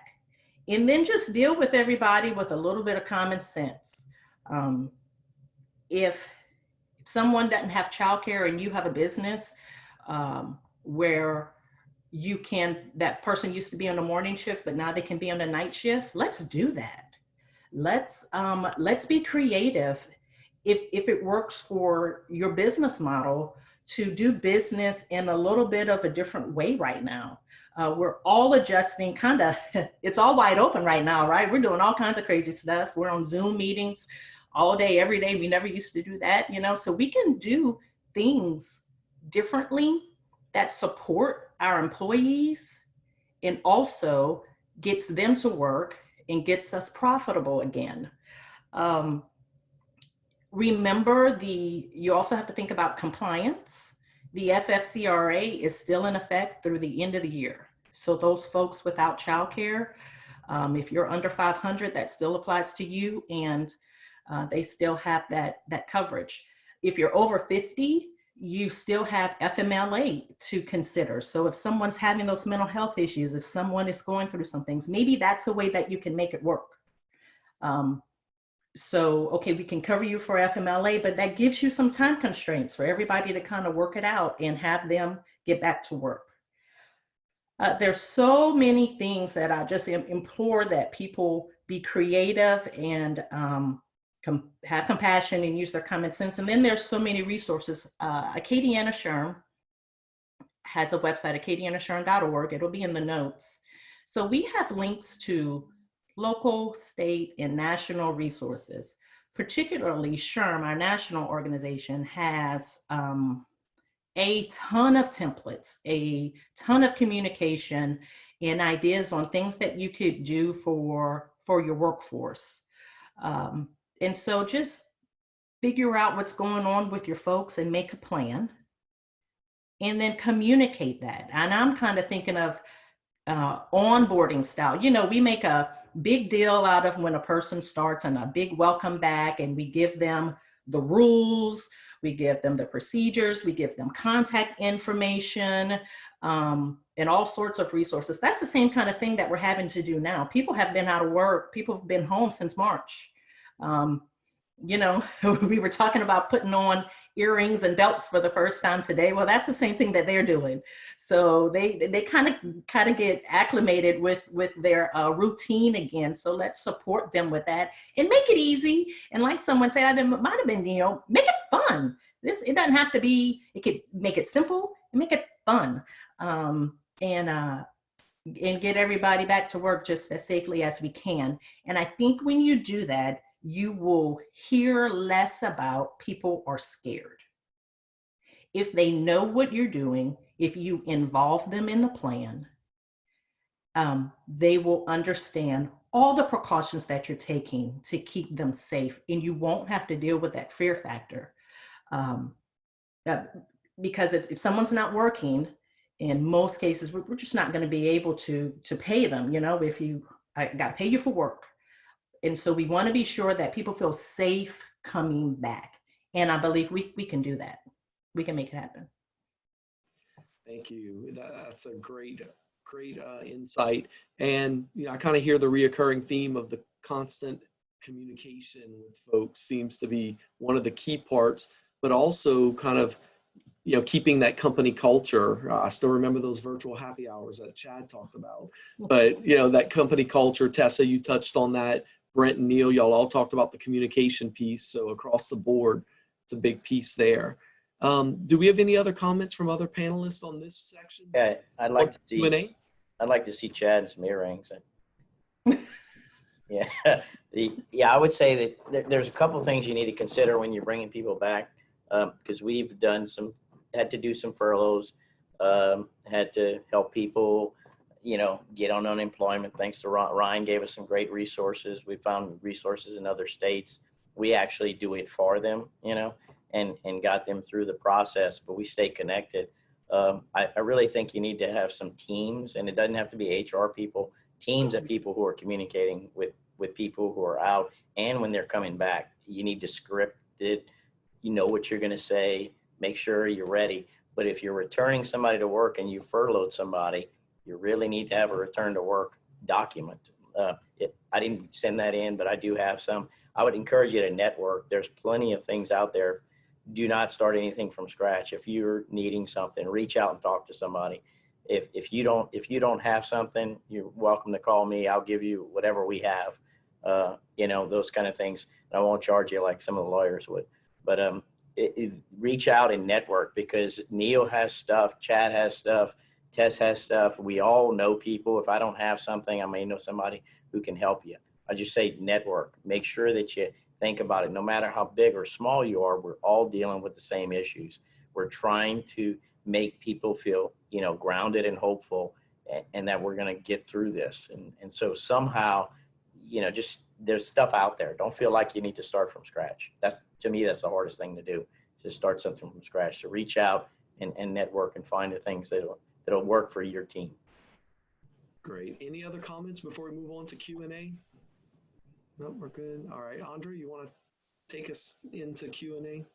S6: And then just deal with everybody with a little bit of common sense. If someone doesn't have childcare and you have a business where that person used to be on the morning shift, but now they can be on the night shift, let's do that. Let's be creative. If it works for your business model, to do business in a little bit of a different way right now. We're all adjusting, it's all wide open right now, right? We're doing all kinds of crazy stuff. We're on Zoom meetings all day, every day. We never used to do that, so we can do things differently that support our employees and also gets them to work and gets us profitable again. Remember, you also have to think about compliance. The FFCRA is still in effect through the end of the year. So those folks without childcare, if you're under 500, that still applies to you, and they still have that coverage. If you're over 50, you still have FMLA to consider. So if someone's having those mental health issues, if someone is going through some things, maybe that's a way that you can make it work. So, okay, we can cover you for FMLA, but that gives you some time constraints for everybody to kind of work it out and have them get back to work. There's so many things that I just implore that people be creative and have compassion and use their common sense. And then there's so many resources. Acadiana Sherm has a website, acadianassurance.org. It'll be in the notes. So we have links to local, state, and national resources. Particularly SHRM, our national organization, has a ton of templates, a ton of communication and ideas on things that you could do for your workforce. And so just figure out what's going on with your folks and make a plan and then communicate that. And I'm kind of thinking of onboarding style. You know, we make a big deal out of when a person starts and a big welcome back, and we give them the rules, we give them the procedures, we give them contact information, and all sorts of resources. That's the same kind of thing that we're having to do now. People have been out of work. People have been home since March. You know, we were talking about putting on earrings and belts for the first time today. Well, that's the same thing that they're doing. So they kind of get acclimated with their routine again. So let's support them with that and make it easy. And like someone said, it might have been, you know, make it fun. It doesn't have to be. It could make it simple and make it fun, and get everybody back to work just as safely as we can. And I think when you do that, you will hear less about people are scared. If they know what you're doing, if you involve them in the plan, they will understand all the precautions that you're taking to keep them safe, and you won't have to deal with that fear factor. Because if someone's not working, in most cases, we're just not going to be able to pay them. You know, I got to pay you for work. And so we want to be sure that people feel safe coming back. And I believe we can do that. We can make it happen.
S2: Thank you. That's a great insight. And you know, I kind of hear the reoccurring theme of the constant communication with folks seems to be one of the key parts, but also kind of, you know, keeping that company culture. I still remember those virtual happy hours that Chad talked about. But you know, that company culture, Tessa, you touched on that. Brent and Neil, y'all all talked about the communication piece. So across the board, it's a big piece there. Do we have any other comments from other panelists on this section?
S3: Yeah, I'd like to see
S2: Q&A?
S3: I'd like to see Chad in some earrings. Yeah, I would say that there's a couple of things you need to consider when you're bringing people back, because we've had to do some furloughs, had to help people, you know, get on unemployment. Thanks to Ryan gave us some great resources. We found resources in other states. We actually do it for them, you know, and got them through the process, but we stay connected. I really think you need to have some teams, and it doesn't have to be HR people, teams of people who are communicating with people who are out, and when they're coming back. You need to script it, you know what you're going to say, make sure you're ready. But if you're returning somebody to work and you furloughed somebody, you really need to have a return to work document. I didn't send that in, but I do have some. I would encourage you to network. There's plenty of things out there. Do not start anything from scratch. If you're needing something, reach out and talk to somebody. If you don't have something, you're welcome to call me. I'll give you whatever we have. You know, those kind of things. And I won't charge you like some of the lawyers would. But reach out and network, because Neil has stuff, Chad has stuff, Tess has stuff. We all know people. If I don't have something, I may know somebody who can help you. I just say network. Make sure that you think about it. No matter how big or small you are, we're all dealing with the same issues. We're trying to make people feel, you know, grounded and hopeful, and that we're going to get through this. And so somehow, you know, just there's stuff out there. Don't feel like you need to start from scratch. To me, that's the hardest thing to do. Just start something from scratch. So reach out and network and find the things that'll work for your team.
S2: Great. Any other comments before we move on to Q&A? No, we're good. All right, Andre, you want to take us into Q&A?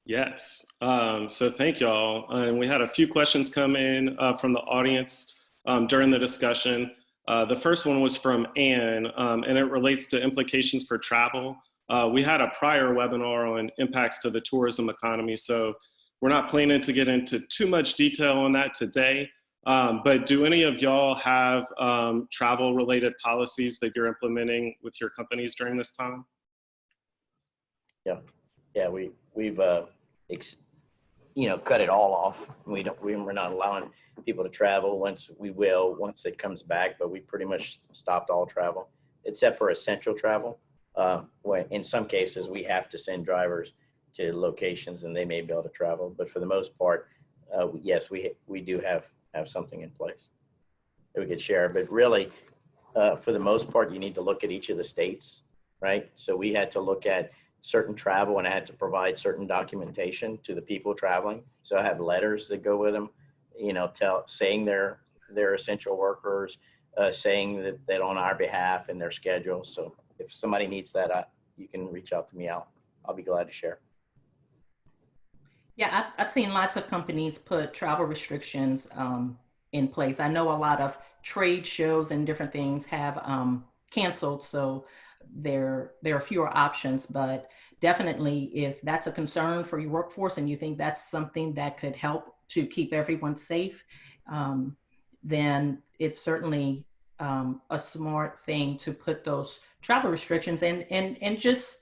S1: Yes. So thank y'all. And we had a few questions come in from the audience during the discussion. The first one was from Anne, and it relates to implications for travel. We had a prior webinar on impacts to the tourism economy, so we're not planning to get into too much detail on that today. But do any of y'all have travel-related policies that you're implementing with your companies during this time?
S3: Yeah, we've cut it all off. We're not allowing people to travel. Once it comes back, but we pretty much stopped all travel except for essential travel. Where in some cases we have to send drivers to locations and they may be able to travel, but for the most part, yes, we do have something in place that we could share. But really, for the most part, you need to look at each of the states, right? So we had to look at certain travel, and I had to provide certain documentation to the people traveling. So I have letters that go with them, saying they're essential workers, saying that on our behalf and their schedule. So if somebody needs that, you can reach out to me. I'll be glad to share.
S6: Yeah, I've seen lots of companies put travel restrictions in place. I know a lot of trade shows and different things have canceled, so there are fewer options. But definitely, if that's a concern for your workforce and you think that's something that could help to keep everyone safe, then it's certainly a smart thing to put those travel restrictions and just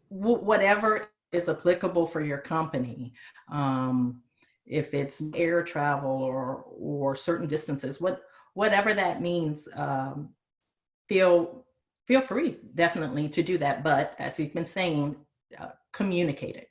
S6: whatever is applicable for your company. If it's air travel or certain distances, whatever that means, feel free definitely to do that. But as we've been saying, communicate it.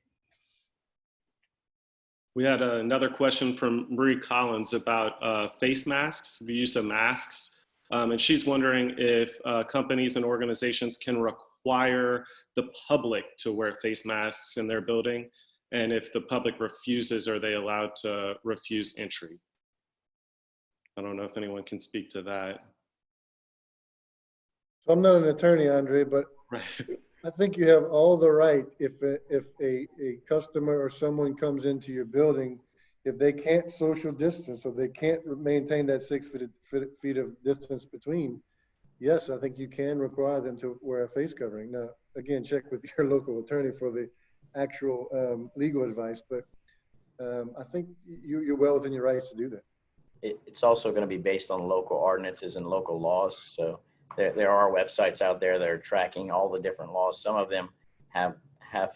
S1: We had another question from Marie Collins about face masks, the use of masks. And she's wondering if companies and organizations can require the public to wear face masks in their building. And if the public refuses, are they allowed to refuse entry? I don't know if anyone can speak to that.
S5: So I'm not an attorney, Andre, but
S1: Right.
S5: I think you have all the right if a customer or someone comes into your building, if they can't social distance or they can't maintain that 6 feet of distance between, yes, I think you can require them to wear a face covering. Now, again, check with your local attorney for the actual legal advice, but I think you're well within your rights to do that.
S3: It's also going to be based on local ordinances and local laws. So there are websites out there that are tracking all the different laws. Some of them have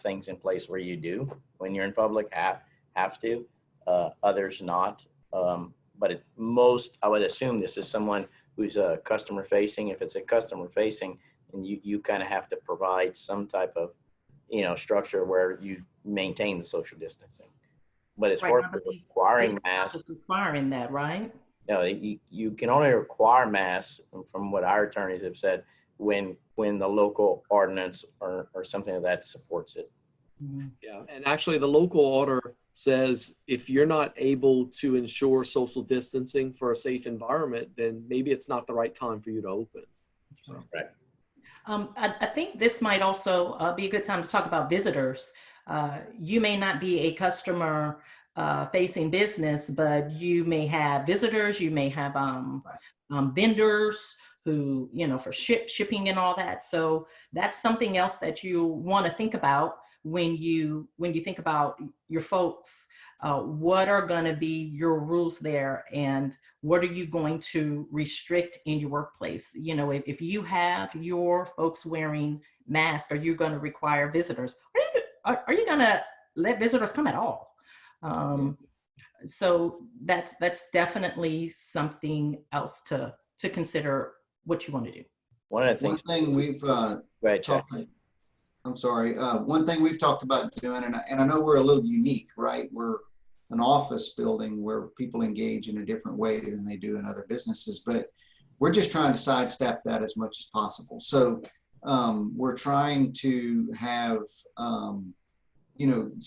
S3: things in place where you do, when you're in public, have to, others not. But I would assume this is someone who's a customer facing. If it's a customer facing, and you kind of have to provide some type of, structure where you maintain the social distancing. But as far as requiring masks,
S6: just requiring that, right?
S3: No, you can only require masks, from what our attorneys have said, when the local ordinance or something of that supports it.
S6: Mm-hmm.
S2: Yeah, and actually the local order says if you're not able to ensure social distancing for a safe environment, then maybe it's not the right time for you to open. So.
S3: Right.
S6: I think this might also be a good time to talk about visitors. You may not be a customer facing business, but you may have visitors, you may have vendors who, for shipping and all that. So that's something else that you want to think about when you think about your folks. What are going to be your rules there, and what are you going to restrict in your workplace? If you have your folks wearing masks, are you going to require visitors? Are you going to let visitors come at all? So that's definitely something else to consider what you want to do.
S3: One thing
S4: we've talked. I'm sorry. One thing we've talked about doing, and I know we're a little unique, right? We're an office building where people engage in a different way than they do in other businesses, but we're just trying to sidestep that as much as possible. So we're trying to have,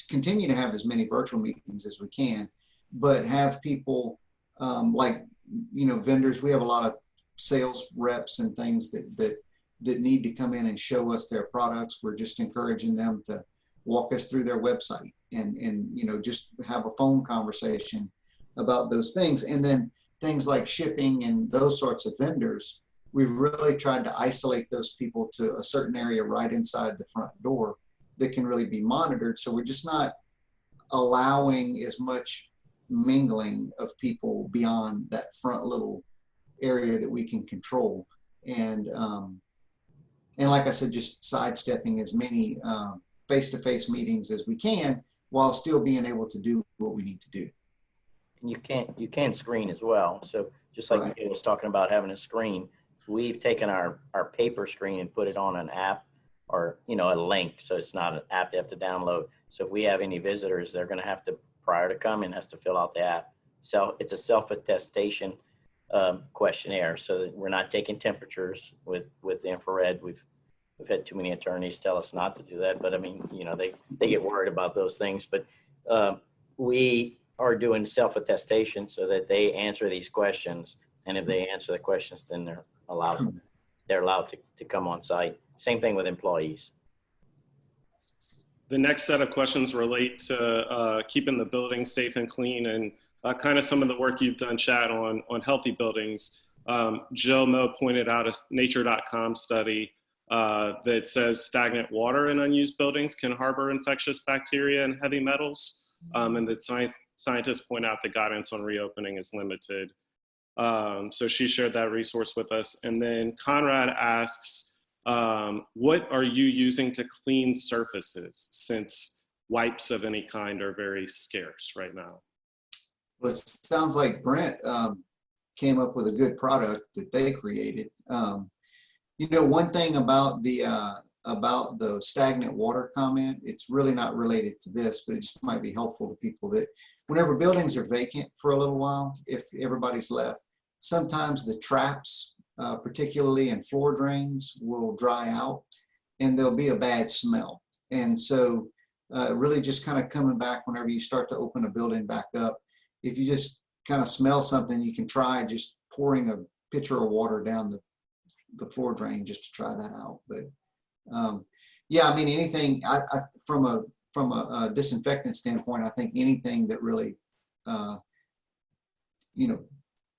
S4: continue to have as many virtual meetings as we can, but have people vendors. We have a lot of sales reps and things that need to come in and show us their products. We're just encouraging them to walk us through their website and just have a phone conversation about those things. And then things like shipping and those sorts of vendors, we've really tried to isolate those people to a certain area right inside the front door that can really be monitored. So we're just not allowing as much mingling of people beyond that front little area that we can control. And like I said, just sidestepping as many face-to-face meetings as we can, while still being able to do what we need to do.
S3: You can screen as well. So just like
S4: Right.
S3: Gail was talking about having a screen, we've taken our paper screen and put it on an app or, you know, a link. So it's not an app they have to download. So if we have any visitors, they're going to have to, prior to coming, has to fill out the app. So it's a self-attestation questionnaire, so that we're not taking temperatures with the infrared. We've had too many attorneys tell us not to do that, but I mean, you know, they get worried about those things. But we are doing self-attestation so that they answer these questions, and if they answer the questions, then they're allowed to come on site. Same thing with employees.
S1: The next set of questions relate to keeping the building safe and clean, and kind of some of the work you've done, Chad, on healthy buildings. Joe Mo pointed out a nature.com study that says stagnant water in unused buildings can harbor infectious bacteria and heavy metals, and that scientists point out the guidance on reopening is limited. So she shared that resource with us. And then Conrad asks, what are you using to clean surfaces, since wipes of any kind are very scarce right now?
S4: Well, it sounds like Brent came up with a good product that they created. You know, one thing about the stagnant water comment, it's really not related to this, but it just might be helpful to people, that whenever buildings are vacant for a little while, if everybody's left, sometimes the traps, particularly in floor drains, will dry out and there'll be a bad smell. And so really just kind of coming back whenever you start to open a building back up, if you just kind of smell something, you can try just pouring a pitcher of water down the floor drain just to try that out. But yeah, I mean, anything from a disinfectant standpoint, I think anything that really you know,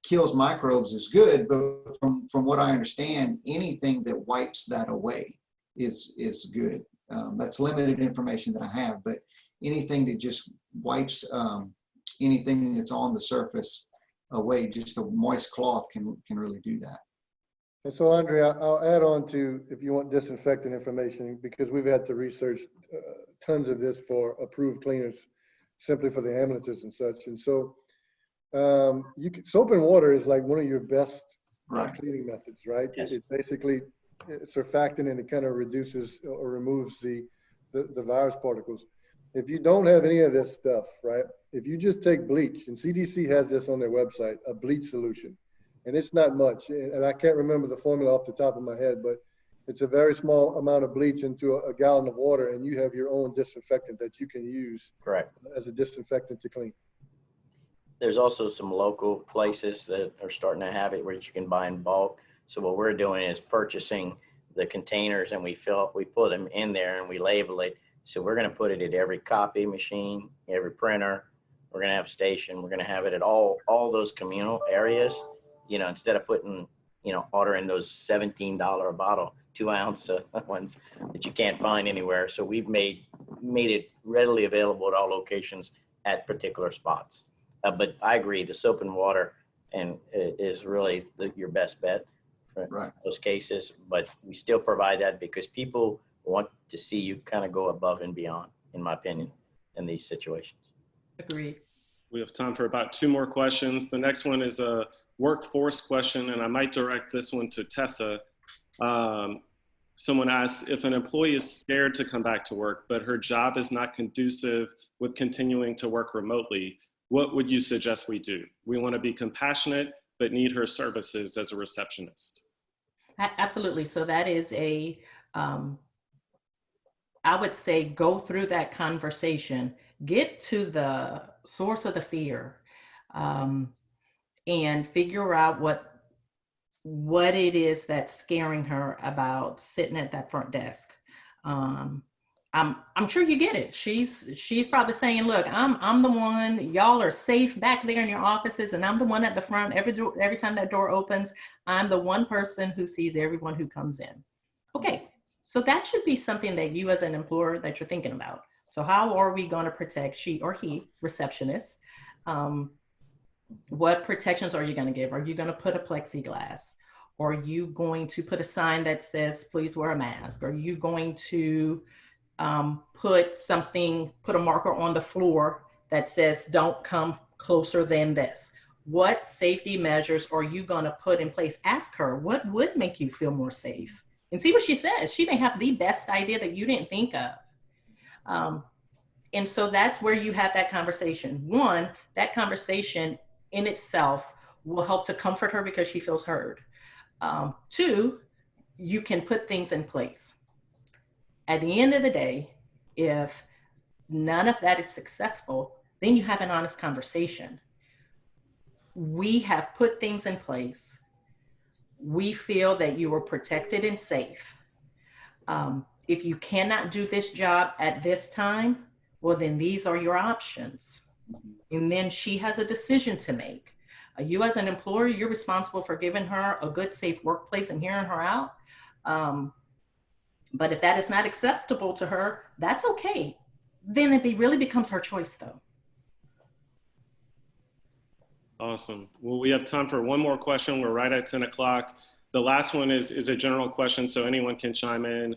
S4: kills microbes is good, but from what I understand, anything that wipes that away is good. That's limited information that I have, but anything that just wipes anything that's on the surface away, just a moist cloth can really do that.
S5: And so, Andrea, I'll add on to, if you want disinfectant information, because we've had to research tons of this for approved cleaners, simply for the ambulances and such. And so, soap and water is like one of your best cleaning methods, right?
S3: Yes.
S5: It's basically surfactant, and it kind of reduces or removes the virus particles. If you don't have any of this stuff, right? If you just take bleach, and CDC has this on their website, a bleach solution, and it's not much, and I can't remember the formula off the top of my head, but it's a very small amount of bleach into a gallon of water, and you have your own disinfectant that you can use.
S3: Correct.
S5: As a disinfectant to clean.
S3: There's also some local places that are starting to have it where you can buy in bulk. So what we're doing is purchasing the containers, and we put them in there and we label it. So we're going to put it at every copy machine, every printer. We're going to have a station. We're going to have it at all those communal areas, you know, instead of putting, you know, ordering those $17 a bottle, 2-ounce ones that you can't find anywhere. So we've made it readily available at all locations at particular spots. But I agree, the soap and water is really your best bet for those cases. But we still provide that because people want to see you kind of go above and beyond, in my opinion, in these situations.
S6: Agreed.
S1: We have time for about 2 more questions. The next one is a workforce question, and I might direct this one to Tessa. Someone asked, if an employee is scared to come back to work, but her job is not conducive with continuing to work remotely, what would you suggest we do? We want to be compassionate, but need her services as a receptionist.
S6: Absolutely. So that is I would say go through that conversation, get to the source of the fear, and figure out what it is that's scaring her about sitting at that front desk. I'm sure you get it. She's probably saying, look, I'm the one, y'all are safe back there in your offices, and I'm the one at the front. Every time that door opens, I'm the one person who sees everyone who comes in. Okay, so that should be something that you as an employer that you're thinking about. So how are we going to protect she or he, receptionists? What protections are you going to give? Are you going to put a plexiglass? Are you going to put a sign that says, please wear a mask? Are you going to put a marker on the floor that says, don't come closer than this. What safety measures are you going to put in place? Ask her, what would make you feel more safe? And see what she says. She may have the best idea that you didn't think of. And so that's where you have that conversation. One, that conversation in itself will help to comfort her because she feels heard. Two, you can put things in place. At the end of the day, if none of that is successful, then you have an honest conversation. We have put things in place. We feel that you are protected and safe. If you cannot do this job at this time, well, then these are your options. And then she has a decision to make. You as an employer, you're responsible for giving her a good, safe workplace and hearing her out. But if that is not acceptable to her, that's okay. Then it really becomes her choice, though.
S1: Awesome. Well, we have time for one more question. We're right at 10 o'clock. The last one is a general question, so anyone can chime in.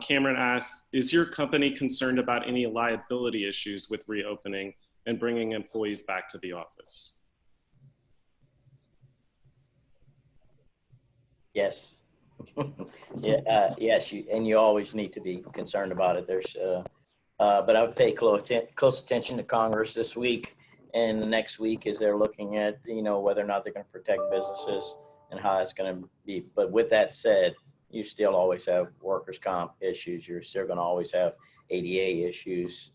S1: Cameron asks, is your company concerned about any liability issues with reopening and bringing employees back to the office?
S3: Yes. Yes, you always need to be concerned about it. But I would pay close attention to Congress this week and the next week as they're looking at, whether or not they're going to protect businesses and how that's going to be. But with that said, you still always have workers' comp issues. You're still going to always have ADA issues.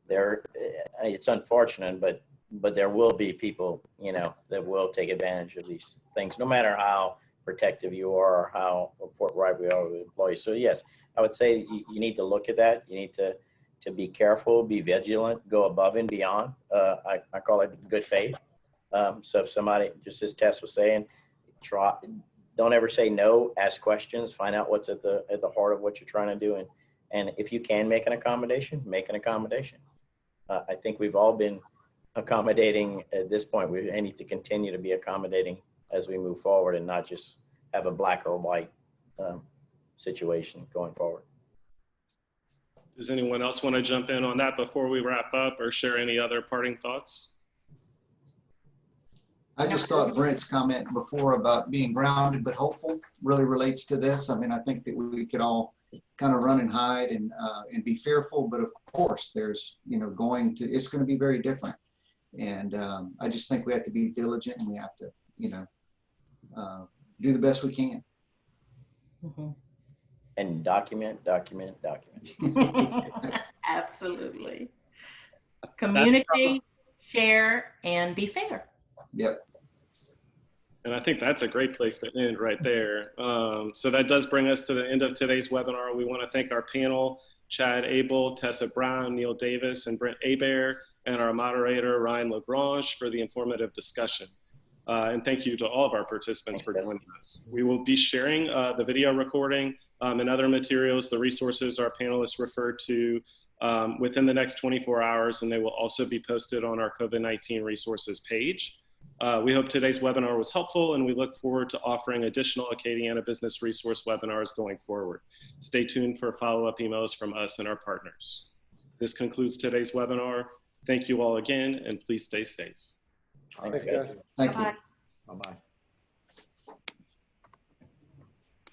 S3: It's unfortunate, but there will be people, that will take advantage of these things, no matter how protective you are or how forthright we are with employees. So yes, I would say you need to look at that. You need to be careful, be vigilant, go above and beyond. I call it good faith. So if somebody, just as Tess was saying, don't ever say no, ask questions, find out what's at the heart of what you're trying to do. And if you can make an accommodation, make an accommodation. I think we've all been accommodating at this point. We need to continue to be accommodating as we move forward and not just have a black or white situation going forward.
S1: Does anyone else want to jump in on that before we wrap up or share any other parting thoughts?
S4: I just thought Brent's comment before about being grounded but hopeful really relates to this. I mean, I think that we could all kind of run and hide and be fearful, but of course there's, it's going to be very different. And I just think we have to be diligent and we have to, do the best we can.
S6: Mm-hmm.
S3: And document.
S6: Absolutely. Communicate, share, and be fair.
S4: Yep.
S1: And I think that's a great place to end right there. So that does bring us to the end of today's webinar. We want to thank our panel, Chad Abel, Tessa Brown, Neil Davis, and Brent Hebert, and our moderator, Ryan Lagrange, for the informative discussion. And thank you to all of our participants for joining us. We will be sharing the video recording and other materials, the resources our panelists referred to within the next 24 hours, and they will also be posted on our COVID-19 resources page. We hope today's webinar was helpful, and we look forward to offering additional Acadiana Business Resource webinars going forward. Stay tuned for follow-up emails from us and our partners. This concludes today's webinar. Thank you all again, and please stay safe.
S5: Thanks, guys.
S4: Thank you.
S6: Bye-bye.
S3: Bye-bye.